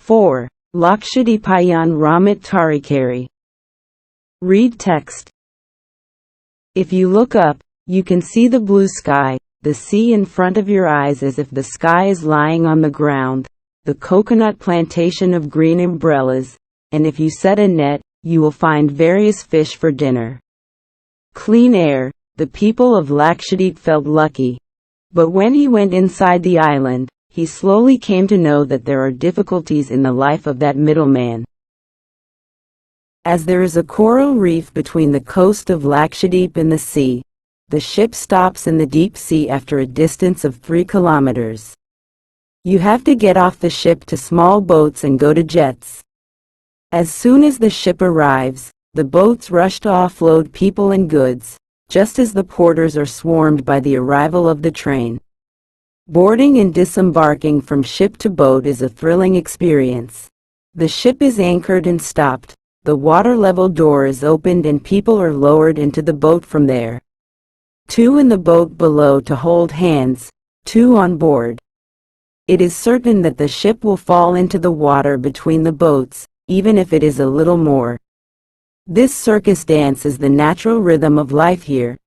4. Lakshadipayan Ramit Tarikari. Read text. If you look up, you can see the blue sky, the sea in front of your eyes as if the sky is lying on the ground, the coconut plantation of green umbrellas, and if you set a net, you will find various fish for dinner. Clean air. The people of Lakshadweep felt lucky. But when he went inside the island, he slowly came to know that there are difficulties in the life of that middleman. As there is a coral reef between the coast of Lakshadweep and the sea, the ship stops in the deep sea after a distance of 3 kilometers. You have to get off the ship to small boats and go to jets. As soon as the ship arrives, the boats rush to offload people and goods, just as the porters are swarmed by the arrival of the train. Boarding and disembarking from ship to boat is a thrilling experience. The ship is anchored and stopped, the water level door is opened and people are lowered into the boat from there. 2 in the boat below to hold hands, 2 on board. It is certain that the ship will fall into the water between the boats, even if it is a little more. This circus dance is the natural rhythm of life here.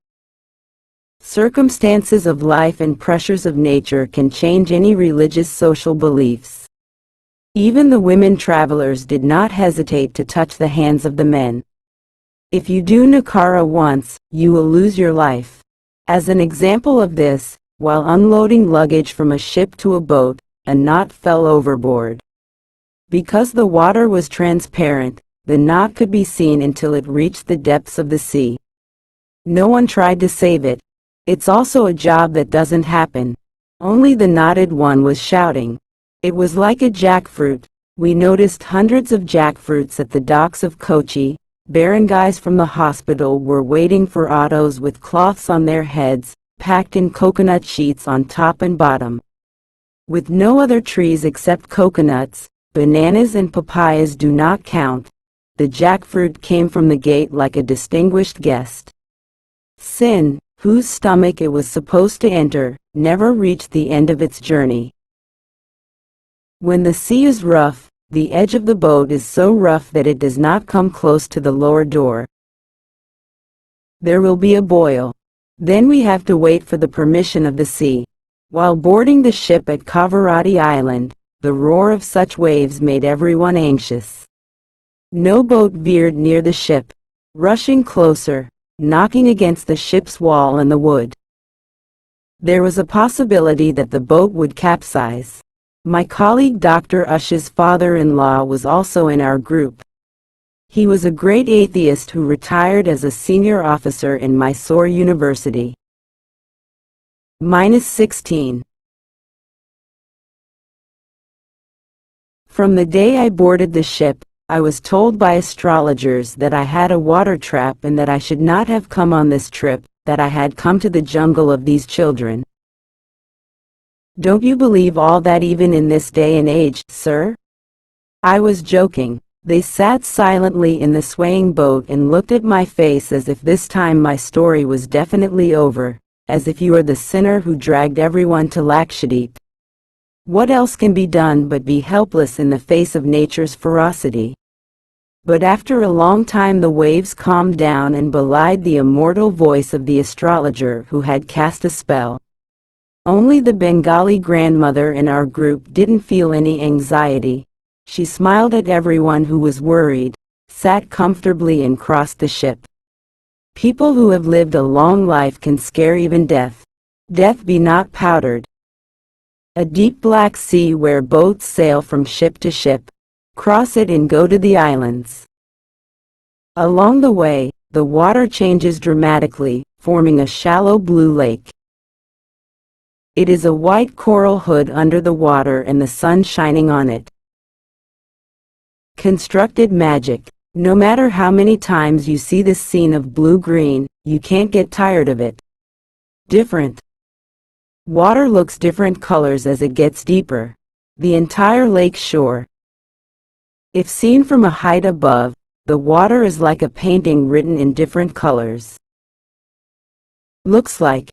Circumstances of life and pressures of nature can change any religious social beliefs. Even the women travelers did not hesitate to touch the hands of the men. If you do Nakara once, you will lose your life. As an example of this, while unloading luggage from a ship to a boat, a knot fell overboard. Because the water was transparent, the knot could be seen until it reached the depths of the sea. No one tried to save it. It's also a job that doesn't happen. Only the knotted one was shouting. It was like a jackfruit. We noticed hundreds of jackfruits at the docks of Kochi. Barangays from the hospital were waiting for autos with cloths on their heads, packed in coconut sheets on top and bottom. With no other trees except coconuts, bananas and papayas do not count. The jackfruit came from the gate like a distinguished guest. Sin, whose stomach it was supposed to enter, never reached the end of its journey. When the sea is rough, the edge of the boat is so rough that it does not come close to the lower door. There will be a boil. Then we have to wait for the permission of the sea. While boarding the ship at Kavarati Island, the roar of such waves made everyone anxious. No boat veered near the ship, rushing closer, knocking against the ship's wall and the wood. There was a possibility that the boat would capsize. My colleague Dr. Ush's father-in-law was also in our group. He was a great atheist who retired as a senior officer in Mysore University. -16. From the day I boarded the ship, I was told by astrologers that I had a water trap and that I should not have come on this trip, that I had come to the jungle of these children. Don't you believe all that even in this day and age, sir? I was joking. They sat silently in the swaying boat and looked at my face as if this time my story was definitely over, as if you are the sinner who dragged everyone to Lakshadweep. What else can be done but be helpless in the face of nature's ferocity? But after a long time the waves calmed down and belied the immortal voice of the astrologer who had cast a spell. Only the Bengali grandmother in our group didn't feel any anxiety. She smiled at everyone who was worried, sat comfortably and crossed the ship. People who have lived a long life can scare even death. Death be not powdered. A deep black sea where boats sail from ship to ship, cross it and go to the islands. Along the way, the water changes dramatically, forming a shallow blue lake. It is a white coral hood under the water and the sun shining on it. Constructed magic. No matter how many times you see this scene of blue-green, you can't get tired of it. Different. Water looks different colors as it gets deeper. The entire lake shore. If seen from a height above, the water is like a painting written in different colors. Looks like.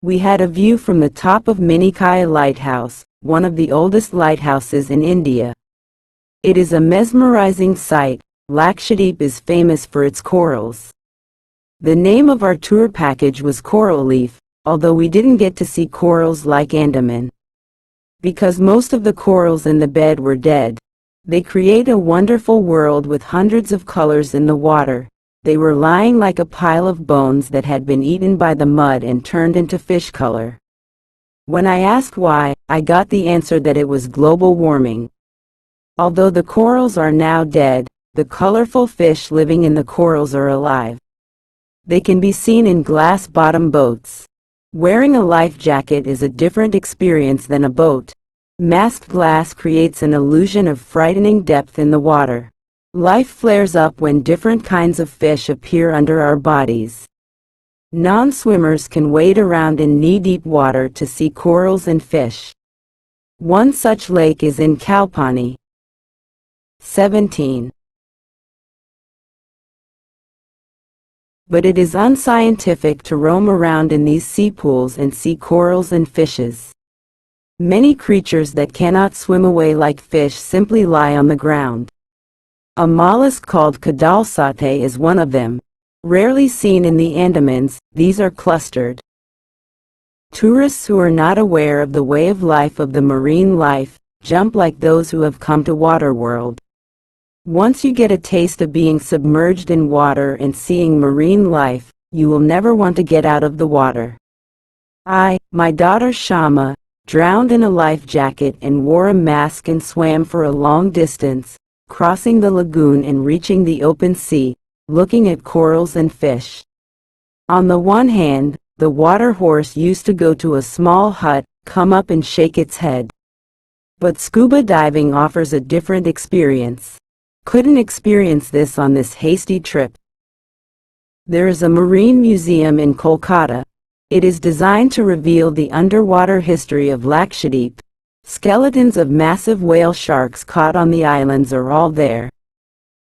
We had a view from the top of Minikaya Lighthouse, one of the oldest lighthouses in India. It is a mesmerizing sight. Lakshadweep is famous for its corals. The name of our tour package was Coral Leaf, although we didn't get to see corals like Andaman. Because most of the corals in the bed were dead. They create a wonderful world with hundreds of colors in the water. They were lying like a pile of bones that had been eaten by the mud and turned into fish color. When I asked why, I got the answer that it was global warming. Although the corals are now dead, the colorful fish living in the corals are alive. They can be seen in glass-bottom boats. Wearing a life jacket is a different experience than a boat. Masked glass creates an illusion of frightening depth in the water. Life flares up when different kinds of fish appear under our bodies. Non-swimmers can wade around in knee-deep water to see corals and fish. One such lake is in Kalpani. 17. But it is unscientific to roam around in these sea pools and see corals and fishes. Many creatures that cannot swim away like fish simply lie on the ground. A mollusk called kadalsate is one of them. Rarely seen in the Andamans, these are clustered. Tourists who are not aware of the way of life of the marine life jump like those who have come to Waterworld. Once you get a taste of being submerged in water and seeing marine life, you will never want to get out of the water. My daughter Shama, drowned in a life jacket and wore a mask and swam for a long distance, crossing the lagoon and reaching the open sea, looking at corals and fish. On the one hand, the water horse used to go to a small hut, come up and shake its head. But scuba diving offers a different experience. Couldn't experience this on this hasty trip. There is a marine museum in Kolkata. It is designed to reveal the underwater history of Lakshadweep. Skeletons of massive whale sharks caught on the islands are all there.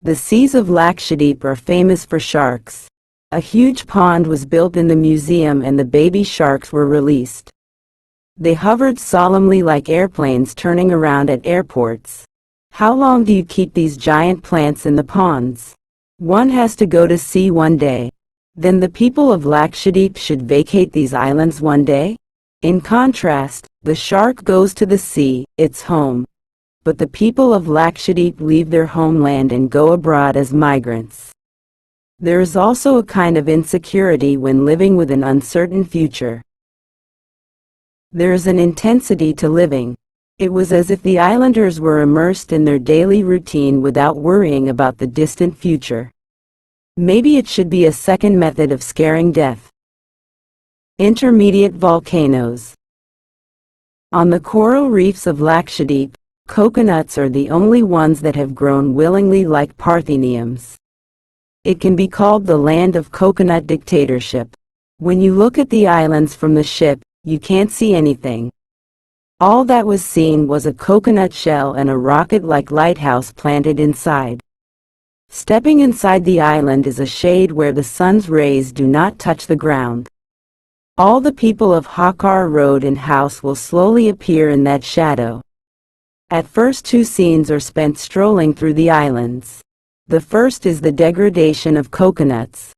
The seas of Lakshadweep are famous for sharks. A huge pond was built in the museum and the baby sharks were released. They hovered solemnly like airplanes turning around at airports. How long do you keep these giant plants in the ponds? One has to go to sea one day. Then the people of Lakshadweep should vacate these islands one day? In contrast, the shark goes to the sea, its home. But the people of Lakshadweep leave their homeland and go abroad as migrants. There is also a kind of insecurity when living with an uncertain future. There is an intensity to living. It was as if the islanders were immersed in their daily routine without worrying about the distant future. Maybe it should be a second method of scaring death. Intermediate volcanoes. On the coral reefs of Lakshadweep, coconuts are the only ones that have grown willingly like partheniums. It can be called the land of coconut dictatorship. When you look at the islands from the ship, you can't see anything. All that was seen was a coconut shell and a rocket-like lighthouse planted inside. Stepping inside the island is a shade where the sun's rays do not touch the ground. All the people of Hakar Road and house will slowly appear in that shadow. At first, two scenes are spent strolling through the islands. The first is the degradation of coconuts.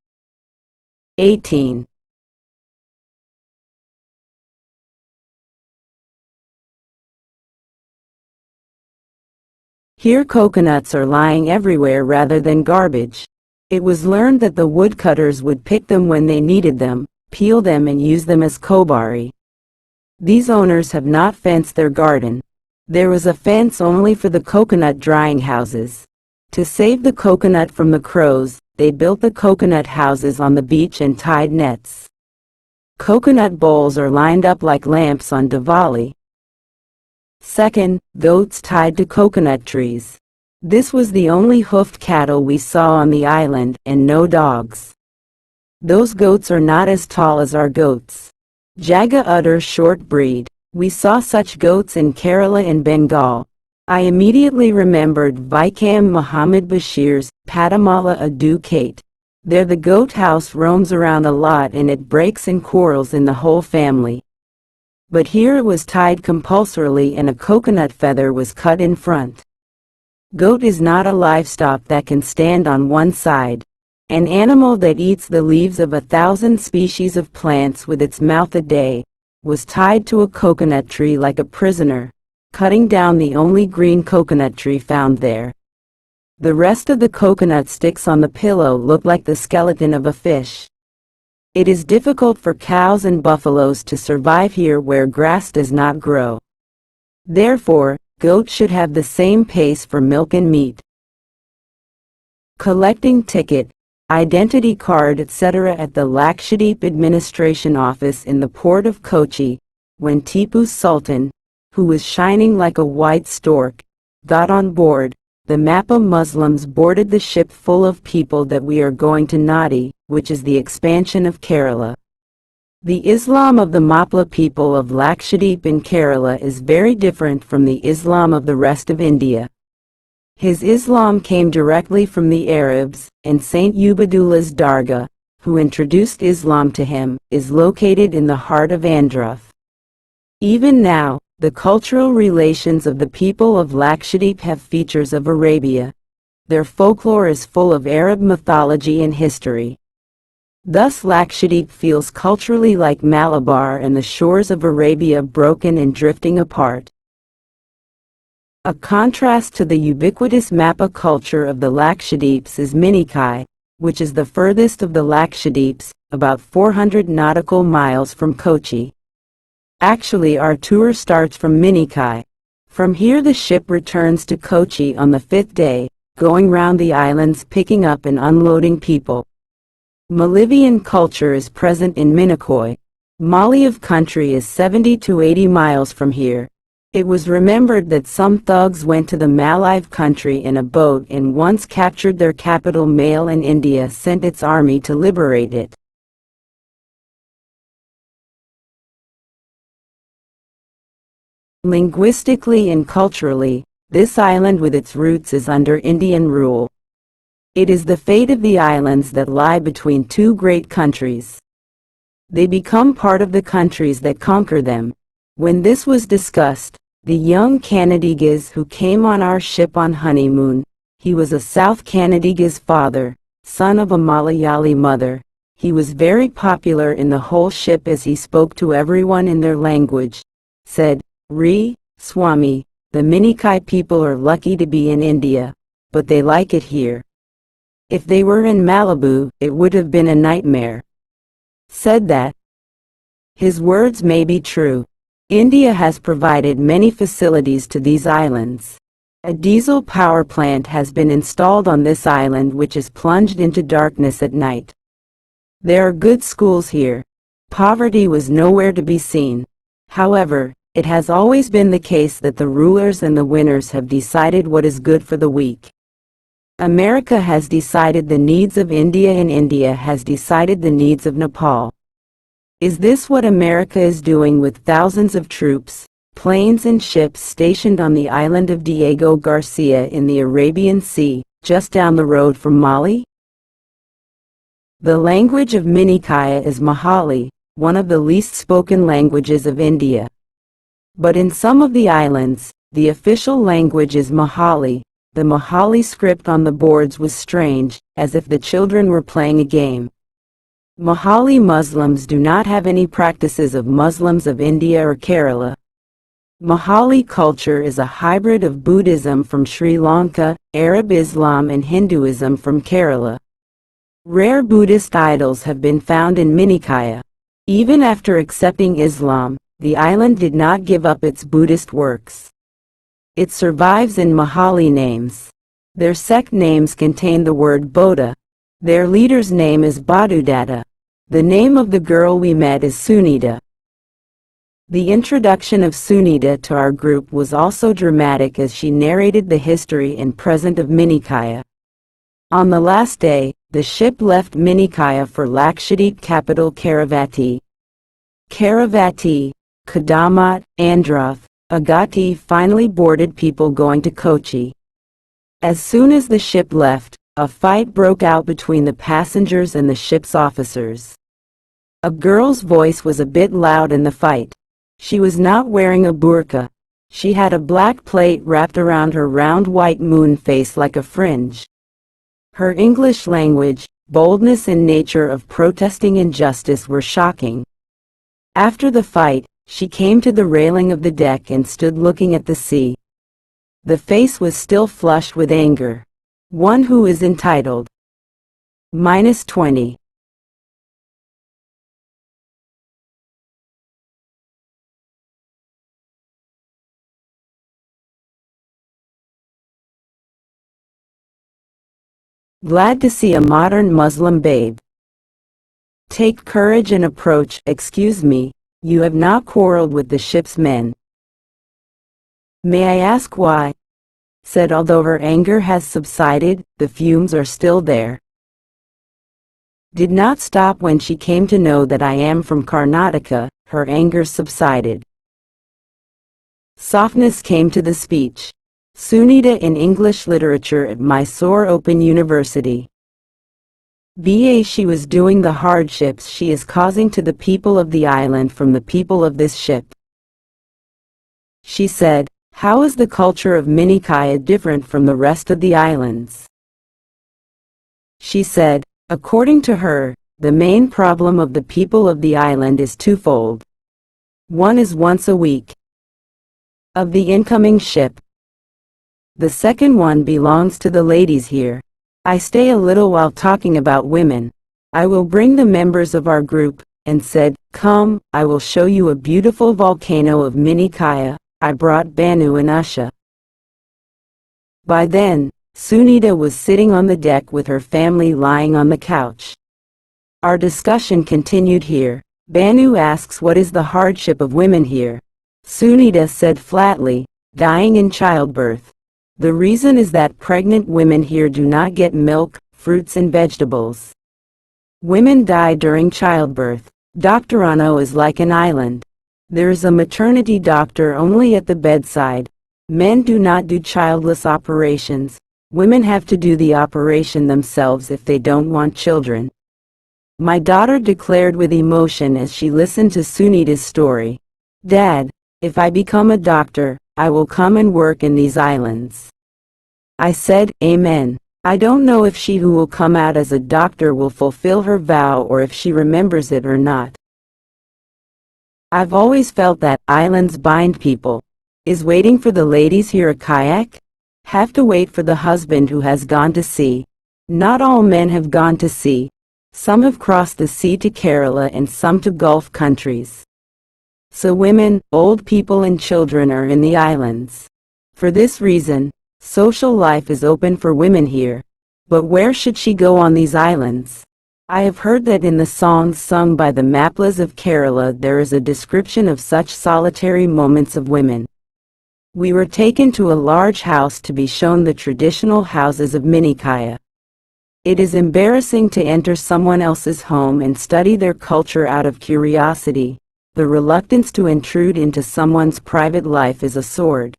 18. Here coconuts are lying everywhere rather than garbage. It was learned that the woodcutters would pick them when they needed them, peel them and use them as kobari. These owners have not fenced their garden. There was a fence only for the coconut drying houses. To save the coconut from the crows, they built the coconut houses on the beach and tied nets. Coconut bowls are lined up like lamps on Diwali. Second, goats tied to coconut trees. This was the only hoofed cattle we saw on the island, and no dogs. Those goats are not as tall as our goats. Jaga utter short breed. We saw such goats in Kerala and Bengal. I immediately remembered Vaikam Muhammad Bashir's Padamala Adu Kate. There the goat house roams around a lot and it breaks and quarrels in the whole family. but here it was tied compulsorily and a coconut feather was cut in front. Goat is not a livestock that can stand on one side. An animal that eats the leaves of 1,000 species of plants with its mouth a day, was tied to a coconut tree like a prisoner, cutting down the only green coconut tree found there. The rest of the coconut sticks on the pillow look like the skeleton of a fish. It is difficult for cows and buffaloes to survive here where grass does not grow. Therefore, goats should have the same pace for milk and meat. Collecting ticket, identity card etc. at the Lakshadweep Administration Office in the port of Kochi, when Tipu Sultan, who was shining like a white stork, got on board, the Mappa Muslims boarded the ship full of people that we are going to Nadi, which is the expansion of Kerala. The Islam of the Mapla people of Lakshadweep in Kerala is very different from the Islam of the rest of India. His Islam came directly from the Arabs, and Saint Ubadullah's Dargah, who introduced Islam to him, is located in the heart of Andhra. Even now, the cultural relations of the people of Lakshadweep have features of Arabia. Their folklore is full of Arab mythology and history. Thus Lakshadweep feels culturally like Malabar and the shores of Arabia broken and drifting apart. A contrast to the ubiquitous Mappa culture of the Lakshadweeps is Minikai, which is the furthest of the Lakshadweeps, about 400 nautical miles from Kochi. Actually, our tour starts from Minikai. From here the ship returns to Kochi on the 5th day, going round the islands picking up and unloading people. Malivian culture is present in Minicoy. Mali of country is 70 to 80 miles from here. It was remembered that some thugs went to the Maldive country in a boat and once captured their capital Male, and India sent its army to liberate it. Linguistically and culturally, this island with its roots is under Indian rule. It is the fate of the islands that lie between two great countries. They become part of the countries that conquer them. When this was discussed, the young Kannadigas who came on our ship on honeymoon, he was a South Kannadiga's father, son of a Malayali mother. He was very popular in the whole ship as he spoke to everyone in their language, said, "Re, Swami, the Minikai people are lucky to be in India, but they like it here. If they were in Malibu, it would have been a nightmare." Said that. His words may be true. India has provided many facilities to these islands. A diesel power plant has been installed on this island which is plunged into darkness at night. There are good schools here. Poverty was nowhere to be seen. However, it has always been the case that the rulers and the winners have decided what is good for the weak. America has decided the needs of India and India has decided the needs of Nepal. Is this what America is doing with thousands of troops, planes and ships stationed on the island of Diego Garcia in the Arabian Sea, just down the road from Mali? The language of Minikaya is Mahali, one of the least spoken languages of India. But in some of the islands, the official language is Mahali. The Mahali script on the boards was strange, as if the children were playing a game. Mahali Muslims do not have any practices of Muslims of India or Kerala. Mahali culture is a hybrid of Buddhism from Sri Lanka, Arab Islam and Hinduism from Kerala. Rare Buddhist idols have been found in Minikaya. Even after accepting Islam, the island did not give up its Buddhist works. It survives in Mahali names. Their sect names contain the word Bodha. Their leader's name is Badudatta. The name of the girl we met is Sunita. The introduction of Sunita to our group was also dramatic as she narrated the history and present of Minikaya. On the last day, the ship left Minikaya for Lakshadweep capital Karavati. Karavati, Kadamat, Andhra, Agati finally boarded people going to Kochi. As soon as the ship left, a fight broke out between the passengers and the ship's officers. A girl's voice was a bit loud in the fight. She was not wearing a burqa. She had a black plait wrapped around her round white moon face like a fringe. Her English language, boldness and nature of protesting injustice were shocking. After the fight, she came to the railing of the deck and stood looking at the sea. The face was still flushed with anger. One who is entitled. -20. Glad to see a modern Muslim babe. Take courage and approach. Excuse me, you have not quarreled with the ship's men. May I ask why? Said although her anger has subsided, the fumes are still there. Did not stop when she came to know that I am from Karnataka, her anger subsided. Softness came to the speech. Sunita in English Literature at Mysore Open University. BA She was doing the hardships she is causing to the people of the island from the people of this ship. She said, how is the culture of Minikaya different from the rest of the islands? She said, according to her, the main problem of the people of the island is twofold. One is once a week of the incoming ship. The second one belongs to the ladies here. I stay a little while talking about women. I will bring the members of our group, and said, come, I will show you a beautiful volcano of Minikaya. I brought Banu and Usha. By then, Sunita was sitting on the deck with her family lying on the couch. Our discussion continued here. Banu asks what is the hardship of women here. Sunita said flatly, dying in childbirth. The reason is that pregnant women here do not get milk, fruits and vegetables. Women die during childbirth. Doctorano is like an island. There is a maternity doctor only at the bedside. Men do not do childless operations. Women have to do the operation themselves if they don't want children. My daughter declared with emotion as she listened to Sunita's story. Dad, if I become a doctor, I will come and work in these islands. I said, Amen. I don't know if she who will come out as a doctor will fulfill her vow or if she remembers it or not. I've always felt that islands bind people. Is waiting for the ladies here a kayak? Have to wait for the husband who has gone to sea. Not all men have gone to sea. Some have crossed the sea to Kerala and some to Gulf countries. So women, old people and children are in the islands. For this reason, social life is open for women here. But where should she go on these islands? I have heard that in the songs sung by the Maplas of Kerala there is a description of such solitary moments of women. We were taken to a large house to be shown the traditional houses of Minikaya. It is embarrassing to enter someone else's home and study their culture out of curiosity. The reluctance to intrude into someone's private life is a sword.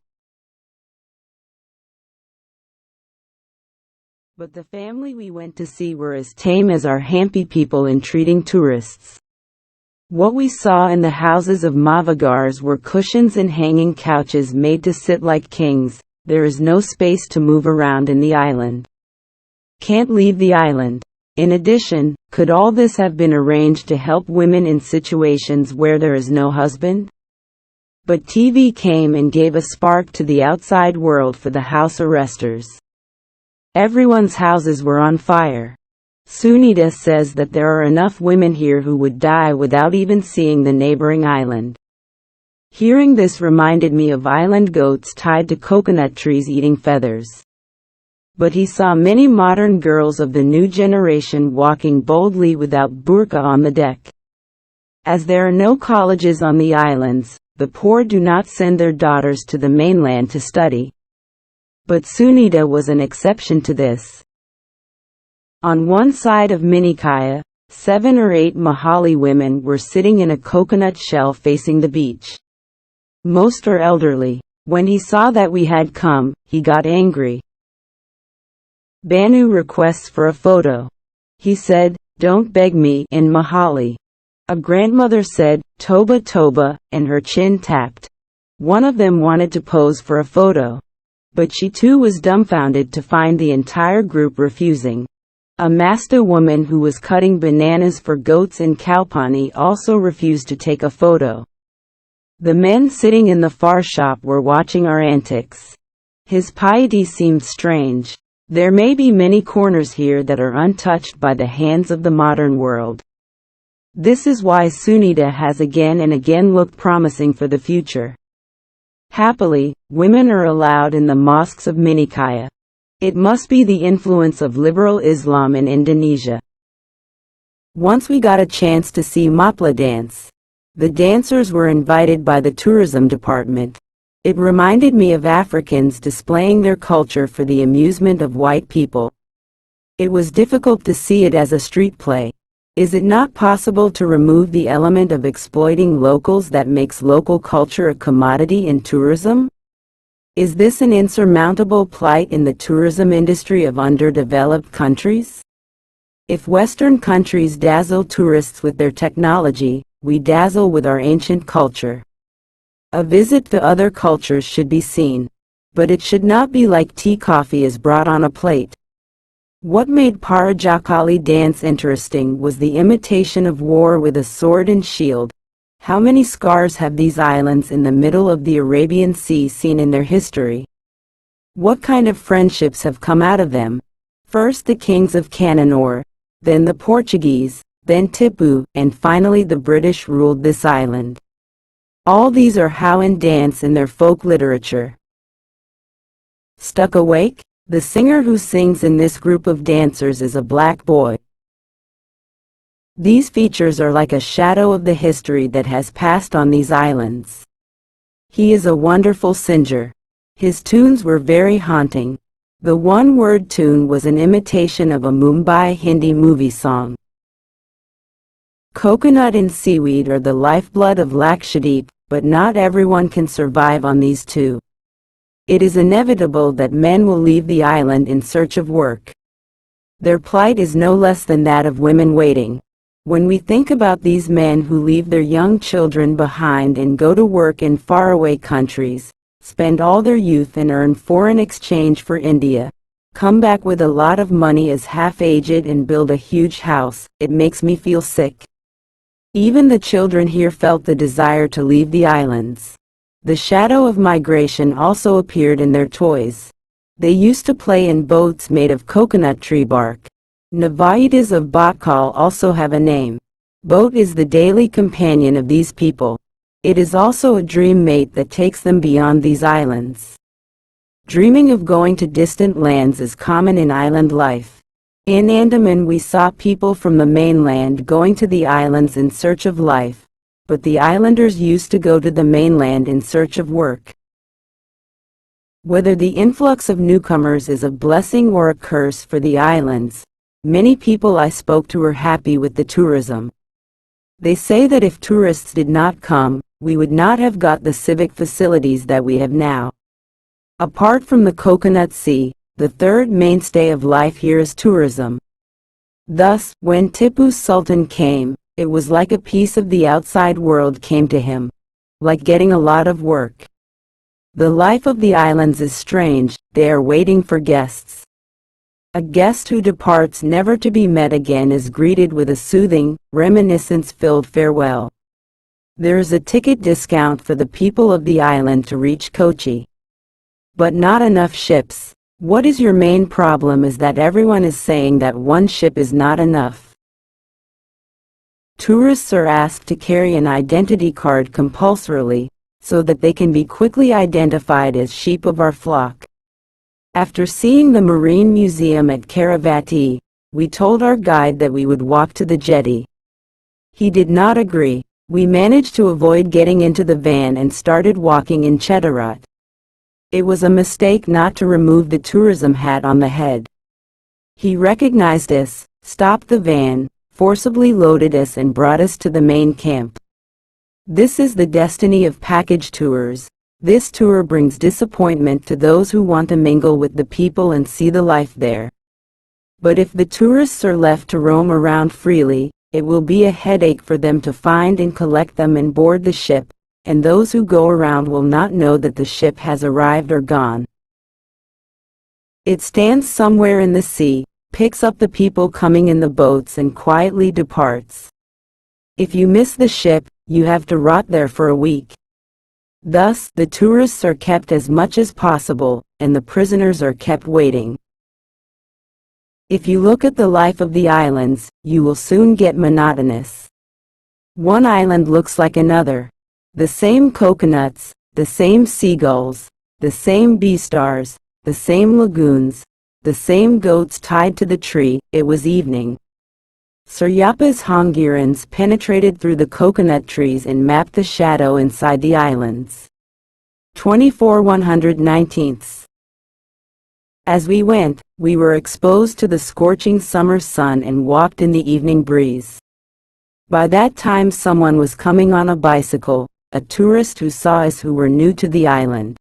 But the family we went to see were as tame as our Hampi people in treating tourists. What we saw in the houses of Mavagars were cushions and hanging couches made to sit like kings. There is no space to move around in the island. Can't leave the island. In addition, could all this have been arranged to help women in situations where there is no husband? But TV came and gave a spark to the outside world for the house arresters. Everyone's houses were on fire. Sunita says that there are enough women here who would die without even seeing the neighboring island. Hearing this reminded me of island goats tied to coconut trees eating feathers. But he saw many modern girls of the new generation walking boldly without burqa on the deck. As there are no colleges on the islands, the poor do not send their daughters to the mainland to study. But Sunita was an exception to this. On one side of Minikaya, 7 or 8 Mahali women were sitting in a coconut shell facing the beach. Most are elderly. When he saw that we had come, he got angry. Banu requests for a photo. He said, "Don't beg me," in Mahali. A grandmother said, "Toba Toba," and her chin tapped. One of them wanted to pose for a photo, but she too was dumbfounded to find the entire group refusing. A Masta woman who was cutting bananas for goats in Kalpani also refused to take a photo. The men sitting in the far shop were watching our antics. His piety seemed strange. There may be many corners here that are untouched by the hands of the modern world. This is why Sunita has again and again looked promising for the future. Happily, women are allowed in the mosques of Minikaya. It must be the influence of liberal Islam in Indonesia. Once we got a chance to see Mapla dance. The dancers were invited by the tourism department. It reminded me of Africans displaying their culture for the amusement of white people. It was difficult to see it as a street play. Is it not possible to remove the element of exploiting locals that makes local culture a commodity in tourism? Is this an insurmountable plight in the tourism industry of underdeveloped countries? If Western countries dazzle tourists with their technology, we dazzle with our ancient culture. A visit to other cultures should be seen, but it should not be like tea coffee is brought on a plate. What made Parajakali dance interesting was the imitation of war with a sword and shield. How many scars have these islands in the middle of the Arabian Sea seen in their history? What kind of friendships have come out of them? First the kings of Cananor, then the Portuguese, then Tipu, and finally the British ruled this island. All these are how in dance in their folk literature. Stuck awake? The singer who sings in this group of dancers is a black boy. These features are like a shadow of the history that has passed on these islands. He is a wonderful singer. His tunes were very haunting. The one-word tune was an imitation of a Mumbai Hindi movie song. Coconut and seaweed are the lifeblood of Lakshadweep, but not everyone can survive on these two. It is inevitable that men will leave the island in search of work. Their plight is no less than that of women waiting. When we think about these men who leave their young children behind and go to work in faraway countries, spend all their youth and earn foreign exchange for India, come back with a lot of money as half-aged and build a huge house, it makes me feel sick. Even the children here felt the desire to leave the islands. The shadow of migration also appeared in their toys. They used to play in boats made of coconut tree bark. Navayitas of Bhatkal also have a name. Boat is the daily companion of these people. It is also a dream mate that takes them beyond these islands. Dreaming of going to distant lands is common in island life. In Andaman we saw people from the mainland going to the islands in search of life, but the islanders used to go to the mainland in search of work. Whether the influx of newcomers is a blessing or a curse for the islands, many people I spoke to were happy with the tourism. They say that if tourists did not come, we would not have got the civic facilities that we have now. Apart from the coconut sea, the third mainstay of life here is tourism. Thus, when Tipu Sultan came, it was like a piece of the outside world came to him, like getting a lot of work. The life of the islands is strange, they are waiting for guests. A guest who departs never to be met again is greeted with a soothing, reminiscence-filled farewell. There is a ticket discount for the people of the island to reach Kochi. But not enough ships. What is your main problem is that everyone is saying that one ship is not enough. Tourists are asked to carry an identity card compulsorily, so that they can be quickly identified as sheep of our flock. After seeing the Marine Museum at Karavati, we told our guide that we would walk to the jetty. He did not agree. We managed to avoid getting into the van and started walking in Chetarat. It was a mistake not to remove the tourism hat on the head. He recognized us, stopped the van, forcibly loaded us and brought us to the main camp. This is the destiny of package tours. This tour brings disappointment to those who want to mingle with the people and see the life there. But if the tourists are left to roam around freely, it will be a headache for them to find and collect them and board the ship, and those who go around will not know that the ship has arrived or gone. It stands somewhere in the sea, picks up the people coming in the boats and quietly departs. If you miss the ship, you have to rot there for a week. Thus, the tourists are kept as much as possible, and the prisoners are kept waiting. If you look at the life of the islands, you will soon get monotonous. One island looks like another. The same coconuts, the same seagulls, the same bee stars, the same lagoons, the same goats tied to the tree. It was evening. Suryapa's Hongirans penetrated through the coconut trees and mapped the shadow inside the islands. 24/119. As we went, we were exposed to the scorching summer sun and walked in the evening breeze. By that time someone was coming on a bicycle, a tourist who saw us who were new to the island.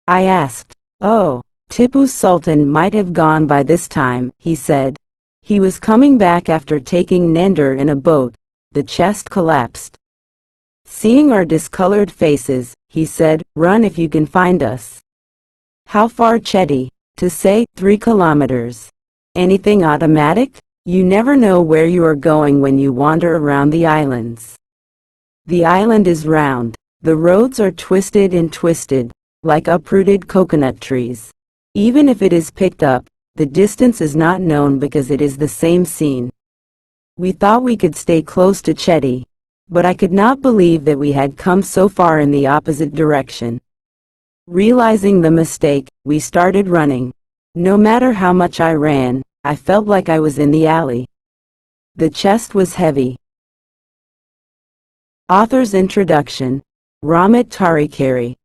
I asked, "Oh, Tipu Sultan might have gone by this time," he said. He was coming back after taking Nender in a boat. The chest collapsed. Seeing our discolored faces, he said, "Run if you can find us." How far, Chetty? To say, 3 kilometers. Anything automatic? You never know where you are going when you wander around the islands. The island is round. The roads are twisted and twisted, like uprooted coconut trees. Even if it is picked up, the distance is not known because it is the same scene. We thought we could stay close to Chetty, but I could not believe that we had come so far in the opposite direction. Realizing the mistake, we started running. No matter how much I ran, I felt like I was in the alley. The chest was heavy. Author's Introduction. Rahmat Tarikari.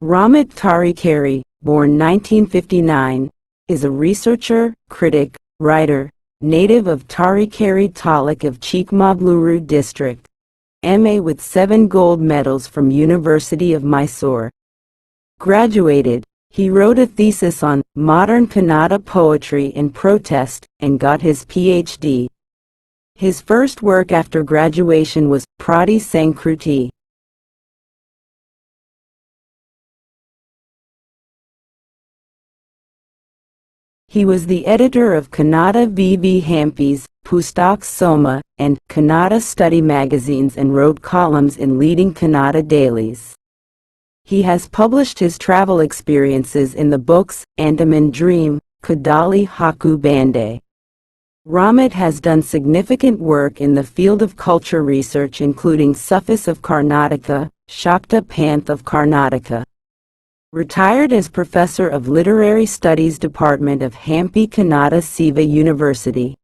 Rahmat Tarikari, born 1959, is a researcher, critic, writer, native of Tarikari Taluk of Chikmagaluru district, MA with 7 gold medals from University of Mysore. Graduated, he wrote a thesis on modern Kannada poetry and protest and got his PhD. His first work after graduation was Prati Sankruti. He was the editor of Kannada V.V. Hampi's Pustak Soma and Kannada study magazines and wrote columns in leading Kannada dailies. He has published his travel experiences in the books Andaman Dream, Kadali Haku Bande. Rahmat has done significant work in the field of culture research including Sufis of Karnataka, Shakta Panth of Karnataka. Retired as Professor of Literary Studies Department of Hampi Kannada Siva University.